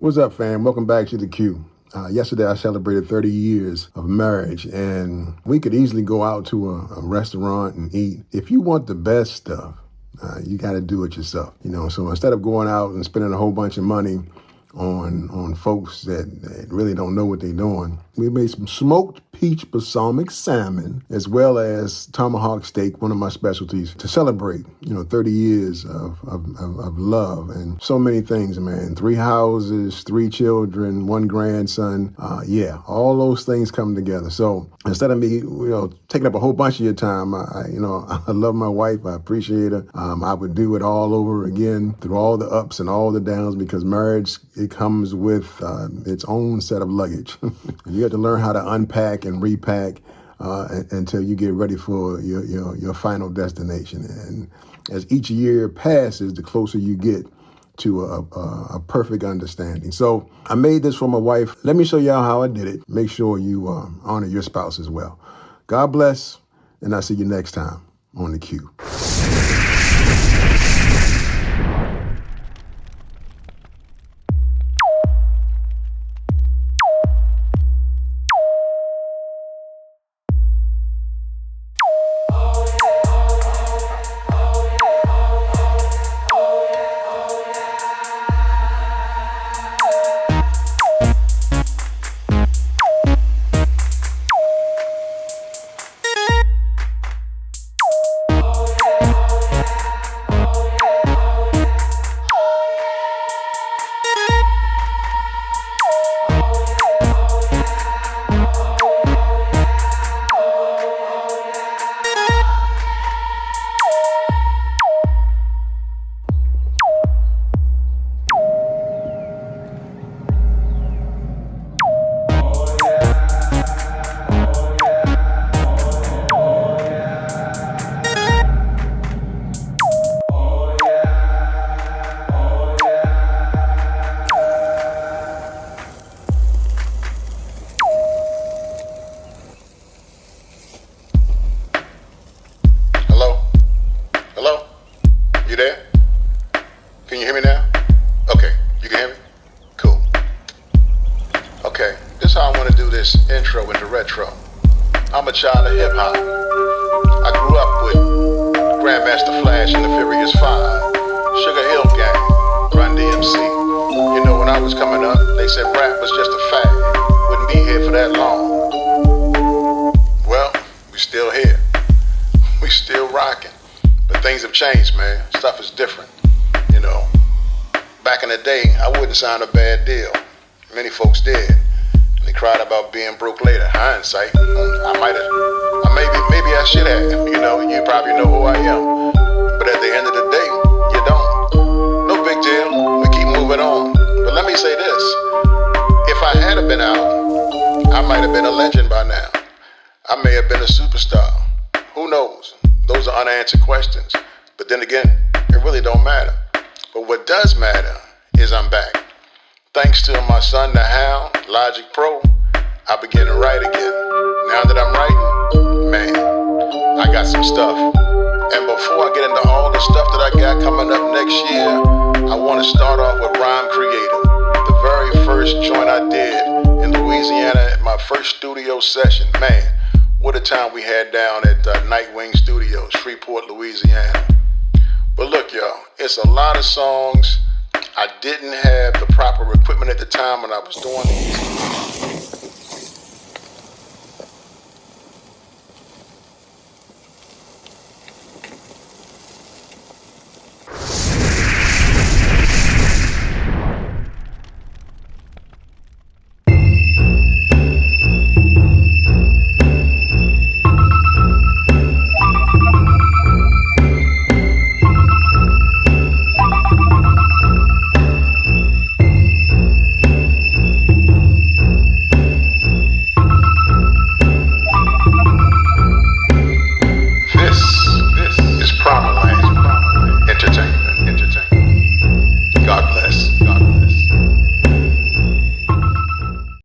What's up, fam? Welcome back to the Q. Yesterday, I celebrated 30 years of marriage, and we could easily go out to a restaurant and eat. If you want the best stuff, you got to do it yourself. So instead of going out and spending a whole bunch of money on folks that really don't know what they're doing, we made some smoked peach balsamic salmon as well as Tomahawk steak, one of my specialties, to celebrate 30 years of love and so many things, man. 3 houses, 3 children, 1 grandson. All those things come together. So instead of me taking up a whole bunch of your time, I love my wife. I appreciate her. I would do it all over again through all the ups and all the downs, because marriage, it comes with its own set of luggage. You have to learn how to unpack and repack until you get ready for your final destination. And as each year passes, the closer you get to a perfect understanding. So I made this for my wife. Let me show y'all how I did it. Make sure you honor your spouse as well. God bless, and I'll see you next time on the Q. You there? Can you hear me now? Okay, you can hear me? Cool. Okay, this is how I want to do this intro into retro. I'm a child of hip hop. I grew up with Grandmaster Flash and the Furious 5, Sugar Hill Gang, Run DMC. When I was coming up, they said rap was just a fad. Wouldn't be here for that long. Well, we still here. We still rocking. But things have changed, man. Stuff is different. Back in the day, I wouldn't sign a bad deal. Many folks did. They cried about being broke later. Hindsight, maybe I should have. You probably know who I am. But at the end of the day, you don't. No big deal. We keep moving on. But let me say this. If I had been out, I might have been a legend by now. I may have been a superstar. Who knows? Those are unanswered questions. But then again, it really don't matter. But what does matter is I'm back. Thanks to my son, the Hound, Logic Pro, I began to write again. Now that I'm writing, man, I got some stuff. And before I get into all the stuff that I got coming up next year, I want to start off with Rhyme Creator, the very first joint I did in Louisiana at my first studio session. Man, what a time we had down at Nightwing Studios, Shreveport, Louisiana. But look, y'all, it's a lot of songs. I didn't have the proper equipment at the time when I was doing these.